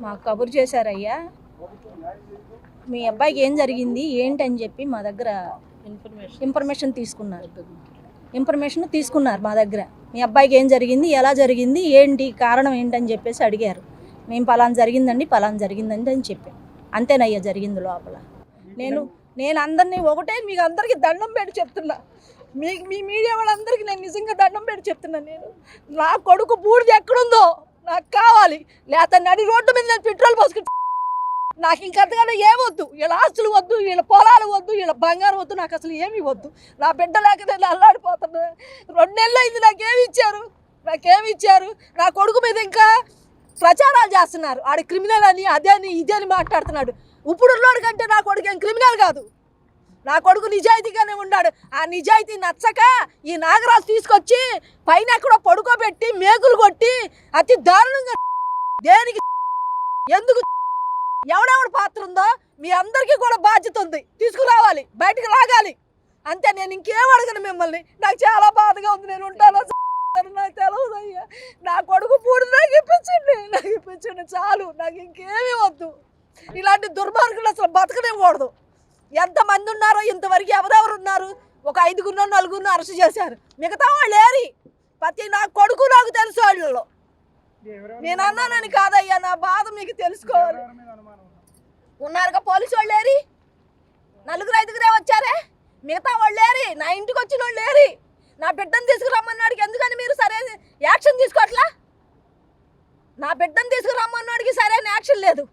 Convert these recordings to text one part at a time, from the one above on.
మాకు కబురు చేశారయ్యా, మీ అబ్బాయికి ఏం జరిగింది ఏంటి అని చెప్పి మా దగ్గర ఇన్ఫర్మేషన్ తీసుకున్నారు మా దగ్గర. మీ అబ్బాయికి ఏం జరిగింది, ఎలా జరిగింది, ఏంటి కారణం ఏంటని చెప్పేసి అడిగారు. మేము పలానా జరిగిందండి అని చెప్పాం. అంతేనయ్యా జరిగింది లోపల. నేను అందరినీ ఒకటే మీకు అందరికీ దండం పెట్టి చెప్తున్నా, మీ మీడియా వాళ్ళందరికీ నేను నిజంగా దండం పెట్టి చెప్తున్నాను. నా కొడుకు బూడిద ఎక్కడుందో నాకు కావాలి, లేకపోతే నడి రోడ్డు మీద నేను పెట్రోల్ పోసుకుంటా. నాకు ఇంకంతగానో ఏమొద్దు, వీళ్ళ ఆస్తులు వద్దు, వీళ్ళ పొలాలు వద్దు, వీళ్ళ బంగారం వద్దు, నాకు అసలు ఏమీ వద్దు. నా బిడ్డ లేక నేను అల్లాడిపోతున్నా. 2 నెలలు అయింది, నాకేమి ఇచ్చారు. నా కొడుకు మీద ఇంకా ప్రచారాలు చేస్తున్నారు. ఆడ క్రిమినల్ అని అదని ఇదని మాట్లాడుతున్నాడు. ఇప్పుడు ఉన్నోడు కంటే నా కొడుకు ఏం క్రిమినల్ కాదు. నా కొడుకు నిజాయితీగానే ఉన్నాడు. ఆ నిజాయితీ నచ్చక ఈ నాగరాజు తీసుకొచ్చి పైన ఎక్కడో పడుకోబెట్టి మేకులు కొట్టి అతి దారుణంగా దేనికి ఎందుకు ఎవడెవడు పాత్ర ఉందో మీ అందరికీ కూడా బాధ్యత ఉంది. తీసుకురావాలి, బయటకు లాగాలి. అంతే, నేను ఇంకేం అడగను మిమ్మల్ని. నాకు చాలా బాధగా ఉంది. నేను ఉంటాను, నాకు తెలియదు అయ్యా. నా కొడుకు పూడి నాకు ఇప్పించండి చాలు. నాకు ఇంకేమీ వద్దు. ఇలాంటి దుర్మార్గులు అసలు బతకనివ్వకూడదు. ఎంతమంది ఉన్నారో ఇంతవరకు ఎవరెవరు ఉన్నారు? ఒక 5గురినో 4గురినో అరెస్ట్ చేశారు. మిగతా వాళ్ళు ఏరి ప్రతి నా కొడుకు నాకు తెలుసు. వాళ్ళలో నేను అన్నానని కాదయ్యా, నా బాధ మీకు తెలుసుకోవాలి. ఉన్నారుగా పోలీసు వాళ్ళు ఏరి, 4-5 వచ్చారే, మిగతా వాళ్ళు ఏరి, నా ఇంటికి వచ్చిన వాళ్ళు ఏరి. నా బిడ్డను తీసుకురమ్మన్నాడికి ఎందుకని మీరు సరైన యాక్షన్ తీసుకోవట్లా? నా బిడ్డను తీసుకురమ్మన్నాడికి సరైన యాక్షన్ లేదు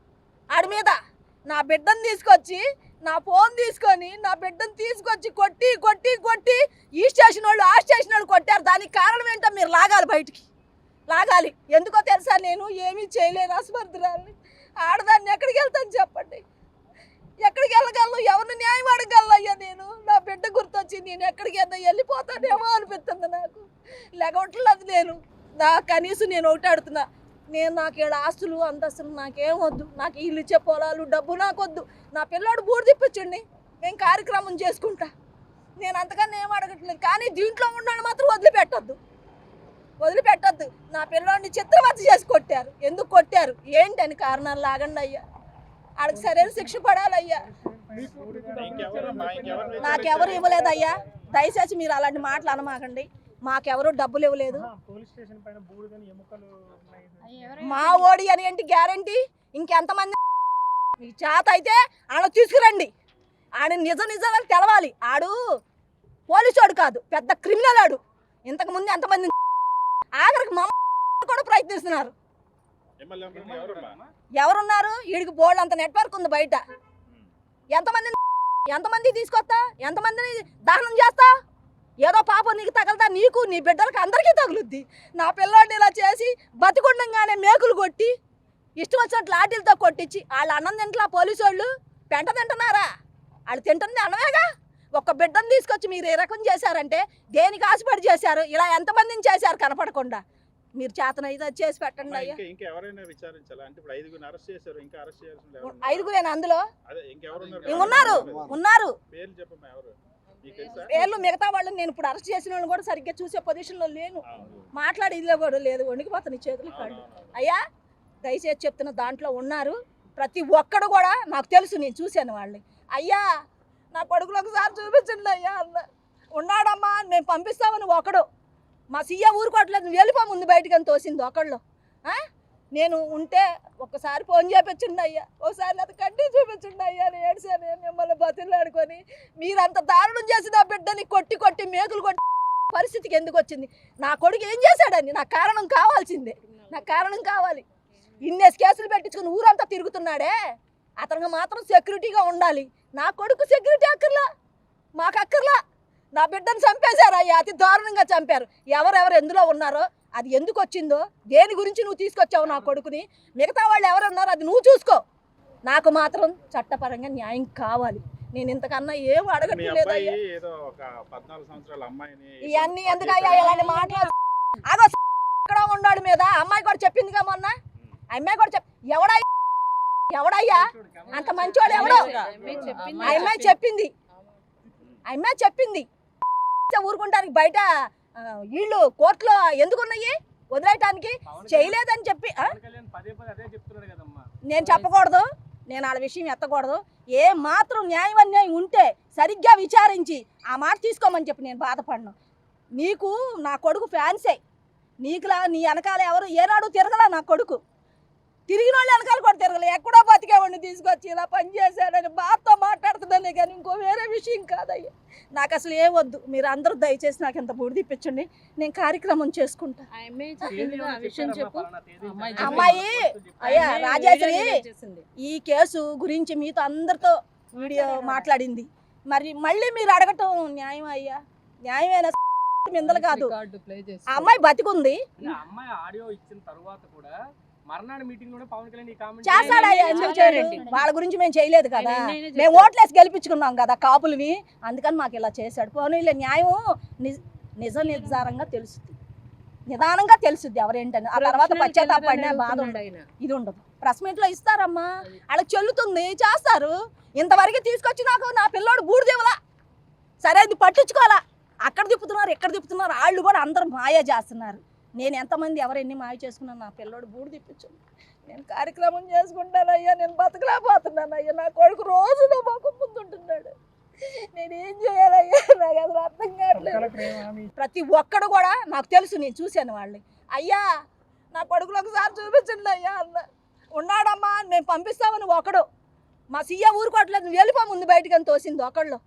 ఆడి మీద. నా బిడ్డను తీసుకొచ్చి నా ఫోన్ తీసుకొని నా బిడ్డను తీసుకొచ్చి కొట్టి ఈ స్టేషన్ వాళ్ళు ఆ స్టేషన్ వాళ్ళు కొట్టారు. దానికి కారణం ఏంటో మీరు లాగాలి, బయటికి లాగాలి. ఎందుకో తెలుసా, నేను ఏమీ చేయలేను, అస్మర్థురాలని. ఆడదాన్ని ఎక్కడికి వెళ్తాను చెప్పండి? ఎక్కడికి వెళ్ళగలను? ఎవరిని న్యాయం అడగలను అయ్యా? నేను నా బిడ్డ గుర్తొచ్చి నేను ఎక్కడికి వెళ్ళిపోతానేమో అనిపిస్తుంది నాకు. లేకపోవట్లేదు నేను. కనీసం నేను ఒకటి అడుగుతున్నా, నాకు ఏడు ఆస్తులు అంతస్తులు నాకేం వద్దు. నాకు ఇల్లు ఇచ్చే పొలాలు డబ్బు నాకు వద్దు. నా పిల్లోడు బూడి తిప్పించండి, నేను కార్యక్రమం చేసుకుంటా. నేను అంతకన్నా ఏం అడగట్లేదు. కానీ దీంట్లో ఉన్నాడు మాత్రం వదిలిపెట్టద్దు. నా పిల్లోడిని చిత్రవత్త చేసి కొట్టారు. ఎందుకు కొట్టారు ఏంటని కారణాలు లాగండి అయ్యా. ఆడికి సరైన శిక్ష పడాలయ్యా. నాకెవరు ఇవ్వలేదయ్యా. దయచేసి మీరు అలాంటి మాటలు అనమాకండి. మాకెవరు డబ్బులు ఇవ్వలేదు. మా ఓడి అని ఏంటి గ్యారంటీ? ఇంకెంతమంది మీ చేత అయితే ఆడ తీసుకురండి. ఆడ నిజాలు తెలవాలి. ఆడు పోలీసోడు కాదు, పెద్ద క్రిమినల్. ఆడు ఇంతకుముందు ఎంతమంది ఆఖరికి మా కూడా ప్రయత్నిస్తున్నారు. ఎవరున్నారు? వీడికి బోర్డు అంత నెట్వర్క్ ఉంది బయట. ఎంతమంది తీసుకొస్తా, ఎంతమందిని దహనం చేస్తా? ఏదో పాపం నీకు తగలదా? నీకు నీ బిడ్డలకు అందరికీ తగులుద్ది. నా పిల్లోడిని ఇలా చేసి బతికుండగానే మేకులు కొట్టి ఇష్టం వచ్చినట్లు లాఠీలతో కొట్టించి వాళ్ళు అన్నం తింటలా? పోలీసు వాళ్ళు పెంట తింటున్నారా? వాళ్ళు తింటుంది అన్నమేగా. ఒక్క బిడ్డను తీసుకొచ్చి మీరు ఏ రకం చేశారంటే దేనికి ఆశపడి చేశారు? ఇలా ఎంతమందిని చేశారు కనపడకుండా? మీరు చేతనైతే చేసి పెట్టండి అయ్యా. ఐదుగురేనా అందులో? ఉన్నారు పేర్లు. మిగతా వాళ్ళు నేను ఇప్పుడు అరెస్ట్ చేసిన వాళ్ళు కూడా సరిగ్గా చూసే పొజిషన్లో లేను. మాట్లాడేదిలో కూడా లేదు. వణికిపోతాను చేతులు కాళ్ళు. అయ్యా దయచేసి చెప్తున్న దాంట్లో ఉన్నారు ప్రతి ఒక్కడు కూడా. నాకు తెలుసు, నేను చూశాను వాళ్ళని. అయ్యా నా కొడుకులు ఒకసారి చూపించండి అయ్యా అన్న. ఉన్నాడమ్మా మేము పంపిస్తామని ఒకడు. మా సీఏ ఊరుకోవట్లేదు, నువ్వు వెళ్ళిపో ముందు బయటకు అని తోసింది ఒకళ్ళు. నేను ఉంటే ఒక్కసారి ఫోన్ చేపించండి అయ్యా, ఒకసారి అది కంటి చూపించండి అయ్యా అని ఏడ్చాను. మిమ్మల్ని బతిలాడుకొని మీరు అంత దారుణం చేసి నా బిడ్డని కొట్టి మేకులు కొట్టి పరిస్థితికి ఎందుకు వచ్చింది? నా కొడుకు ఏం చేశాడని నాకు కారణం కావాల్సిందే. నాకు కారణం కావాలి. ఇన్నేసి కేసులు పెట్టించుకుని ఊరంతా తిరుగుతున్నాడే, అతనికి మాత్రం సెక్యూరిటీగా ఉండాలి. నా కొడుకు సెక్యూరిటీ అక్కర్లా, మాకు అక్కర్లా. నా బిడ్డను చంపేశారు అయ్యా, అతి దారుణంగా చంపారు. ఎవరెవరు ఎందులో ఉన్నారో, అది ఎందుకు వచ్చిందో, దేని గురించి నువ్వు తీసుకొచ్చావు నా కొడుకుని, మిగతా వాళ్ళు ఎవరున్నారో అది నువ్వు చూసుకో. నాకు మాత్రం చట్టపరంగా న్యాయం కావాలి. నేను ఇంతకన్నా ఏం అడగట్లేదు అయ్యా. ఇవన్నీ ఎందుకయ్యా ఇలాంటి మాట్లాడు? అదో ఇక్కడ ఉన్నాడు మీద అమ్మాయి కూడా చెప్పిందిగా మొన్న. అమ్మాయి కూడా ఎవడయ్యా అంత మంచివాడు ఎవడో? అమ్మాయి చెప్పింది. ఊరుకుంటానికి బయట వీళ్ళు కోర్టులో ఎందుకున్నాయి? వదిలేయటానికి చేయలేదని చెప్పి నేను చెప్పకూడదు, నేను వాళ్ళ విషయం ఎత్తకూడదు. ఏ మాత్రం న్యాయం అన్యాయం ఉంటే సరిగ్గా విచారించి ఆ మాట తీసుకోమని చెప్పి నేను బాధపడను. నీకు నా కొడుకు ఫ్యాన్సే, నీకులా నీ వెనకాల ఎవరు ఏనాడు తిరగలా. నా కొడుకు తిరిగిన వాళ్ళు వెనకాల కూడా తిరగలే. ఎక్కడో బతికేవాడిని తీసుకొచ్చి ఇలా పనిచేశాడని బాధతో మాట్లాడుతుందనే కానీ ఇంకో వేరే విషయం కాదయ్యా. నాకు అసలు ఏం వద్దు. మీరు అందరూ దయచేసి నాకు ఇంత బూడి తెప్పించండి, నేను కార్యక్రమం చేసుకుంటా. అమ్మాయి అయ్యా రాజేశ్వరి ఈ కేసు గురించి మీతో అందరితో వీడియో మాట్లాడింది. మరి మళ్ళీ మీరు అడగటం న్యాయం అయ్యా? న్యాయమైన మిందలు కాదు. ఆ అమ్మాయి బతికుంది. అమ్మాయి ఆడియో ఇచ్చిన తర్వాత కూడా మర్నాడు మీటింగ్ లో పవన్ కళ్యాణ్ ఈ కామెంట్ చేస్తాడయ్యా. ఎందుకు చేయలేదు? వాళ్ళ గురించి మేము చేయలేదు కదా, మేము ఓట్లేసి గెలిపించుకున్నాం కదా కాపులవి, అందుకని మాకు ఇలా చేశాడు. పోనీలే, న్యాయం నిజ నిర్ధారంగా తెలుస్తుంది, నిదానంగా తెలుస్తుంది ఎవరేంటని. ఆ తర్వాత పశ్చాత్తాపడిన బాధ ఇది ఉండదు. ప్రెస్ మీట్ లో ఇస్తారమ్మా, వాళ్ళకి చెల్లుతుంది, చేస్తారు. ఇంతవరకు తీసుకొచ్చి నాకు నా పిల్లోడు బూడిదేవలా, సరే అది పట్టించుకోవాలా. అక్కడ తిప్పుతున్నారు, ఎక్కడ తిప్పుతున్నారు, వాళ్ళు కూడా అందరూ మాయ చేస్తున్నారు. నేను ఎంతమంది ఎవరెన్ని మాయ చేసుకున్నాను, నా పిల్లోడు బూడి తిప్పించు. నేను కార్యక్రమం చేసుకుంటానయ్యా, నేను బతకలేకపోతున్నానయ్యా. నా కొడుకు రోజు నా మొక్క ముందుంటున్నాడు, నేనేం చేయాలయ్యా? నాకు అసలు అర్థం కావట్లేదు. ప్రతి ఒక్కడు కూడా నాకు తెలుసు, నేను చూశాను వాళ్ళని. అయ్యా నా కొడుకులు ఒకసారి చూపించండి అయ్యా అన్న. ఉన్నాడమ్మా, నేను పంపిస్తామని ఒకడు, మా సీఏ ఊరుకోవట్లేదు, నువ్వు వెళ్ళిపో ముందు బయటికి అని తోసింది ఒకళ్ళు.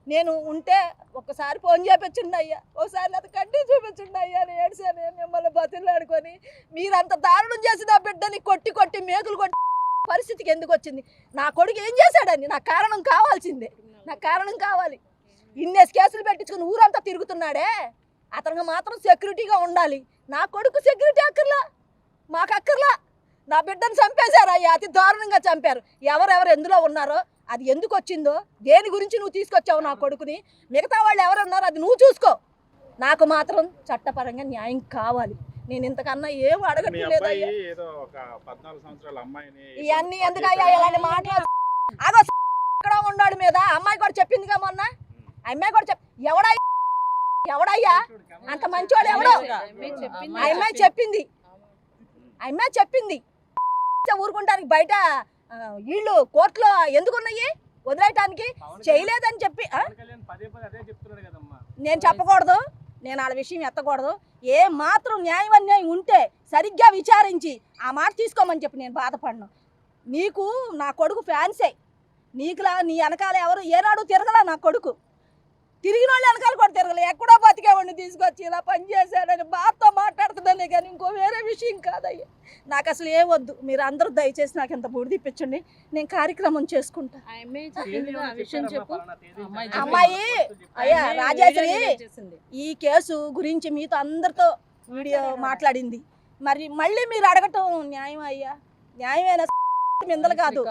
నేను ఉంటే ఒక్కసారి ఫోన్ చేపించండి అయ్యా, ఒకసారి అది కట్టి చూపించండి అయ్యా అని ఏడ్చాను. మిమ్మల్ని బతిలాడుకొని మీరు అంత దారుణం చేసి నా బిడ్డని కొట్టి కొట్టి మేకులు కొట్టి పరిస్థితికి ఎందుకు వచ్చింది? నా కొడుకు ఏం చేశాడని నాకు కారణం కావాల్సిందే, నాకు కారణం కావాలి. ఇన్నేసి కేసులు పెట్టించుకుని ఊరంతా తిరుగుతున్నాడే, అతనికి మాత్రం సెక్యూరిటీగా ఉండాలి. నా కొడుకు సెక్యూరిటీ అక్కర్లా, మాకు అక్కర్లా. నా బిడ్డను చంపేశారు అయ్యా, అతి దారుణంగా చంపారు. ఎవరెవరు ఎందులో ఉన్నారో, అది ఎందుకు వచ్చిందో, దేని గురించి నువ్వు తీసుకొచ్చావు నా కొడుకుని, మిగతా వాళ్ళు ఎవరున్నారో అది నువ్వు చూసుకో. నాకు మాత్రం చట్టపరంగా న్యాయం కావాలి. నేను ఇంతకన్నా ఏం అడగట్లేదు. ఇవన్నీ ఎందుకయ్యా ఇలాంటి మాట్లాడు? అదో ఇక్కడ ఉన్నాడు మీద అమ్మాయి కూడా చెప్పిందిగా మొన్న, అమ్మాయి కూడా ఎవడయ్యా అంత మంచివాడు ఎవడో? అమ్మాయి చెప్పింది, అమ్మాయి చెప్పింది. ఊరుకుంటానికి బయట వీళ్ళు కోర్టులో ఎందుకున్నాయి వదిలేయటానికి, చేయలేదని చెప్పి. నేను చెప్పకూడదు, నేను వాళ్ళ విషయం ఎత్తకూడదు. ఏ మాత్రం న్యాయం అన్యాయం ఉంటే సరిగ్గా విచారించి ఆ మాట తీసుకోమని చెప్పి నేను బాధపడను. నీకు నా కొడుకు ఫ్యాన్సే, నీకులా నీ వెనకాల ఎవరు ఏనాడు తిరగలా. నా కొడుకు తిరిగిన వాళ్ళు వెనకాల కూడా తిరగలే. ఎక్కడో బతికేవాడిని తీసుకొచ్చి ఇలా పనిచేశాడని బాధతో మాట్లాడుతుందనే కానీ ఇంకో వేరే విషయం కాదయ్యా. నాకు అసలు ఏం వద్దు. మీరు అందరూ దయచేసి నాకు ఇంత బూడి తెప్పించండి, నేను కార్యక్రమం చేసుకుంటా. అమ్మాయి అయ్యా రాజేశ్వరి ఈ కేసు గురించి మీతో అందరితో వీడియో మాట్లాడింది. మరి మళ్ళీ మీరు అడగటం న్యాయం అయ్యా? న్యాయమైన మిందలు కాదు.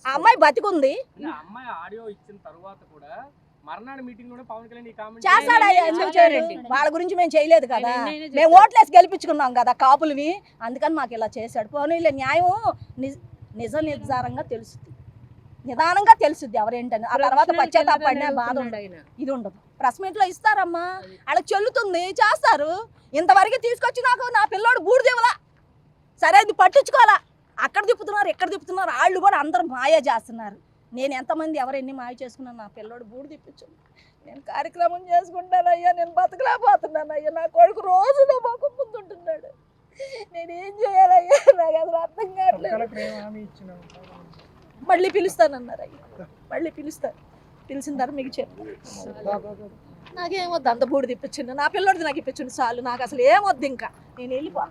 ఆ అమ్మాయి బతికుంది. అమ్మాయి ఆడియో ఇచ్చిన తర్వాత కూడా మర్నాడు మీటింగ్ లో పవన్ కళ్యాణ్ ఈ కామెంట్ చేస్తాడయ్యా. ఎందుకు చేయలేదు? వాళ్ళ గురించి మేము చేయలేదు కదా, మేము ఓట్లేసి గెలిపించుకున్నాం కదా కాపులవి, అందుకని మాకు ఇలా చేశాడు. పోనీలే, న్యాయం నిజ నిర్ధారంగా తెలుస్తుంది, నిదానంగా తెలుస్తుంది ఎవరేంటని. ఆ తర్వాత పశ్చాత్తాపడిన బాధ ఇది ఉండదు. ప్రెస్ మీట్ లో ఇస్తారమ్మా, వాళ్ళకి చెల్లుతుంది, చేస్తారు. ఇంతవరకు తీసుకొచ్చి నాకు నా పిల్లోడు బూడిదేవలా, సరే అది పట్టించుకోవాలా. అక్కడ తిప్పుతున్నారు, ఎక్కడ తిప్పుతున్నారు, వాళ్ళు కూడా అందరూ మాయ చేస్తున్నారు. నేను ఎంతమంది ఎవరెన్ని మాయ చేసుకున్నాను, నా పిల్లోడు బూడి తిప్పించు. నేను కార్యక్రమం చేసుకుంటానయ్యా, నేను బతకలేకపోతున్నానయ్యా. నా కొడుకు రోజు నా మొక్క ముందుంటున్నాడు, నేనేం చేయాలయ్యా? నాకు అసలు అర్థం కావట్లేదు. మళ్ళీ పిలుస్తానన్నారు అయ్యా, మళ్ళీ పిలుస్తారు. పిలిచిన తర్వాత మీకు చెప్తాను. నాకేమొద్దు, అంత బూడి తిప్పించండి, నా పిల్లోడిది నాకు ఇప్పించండి చాలు. నాకు అసలు ఏమొద్దు, ఇంకా నేను వెళ్ళిపో.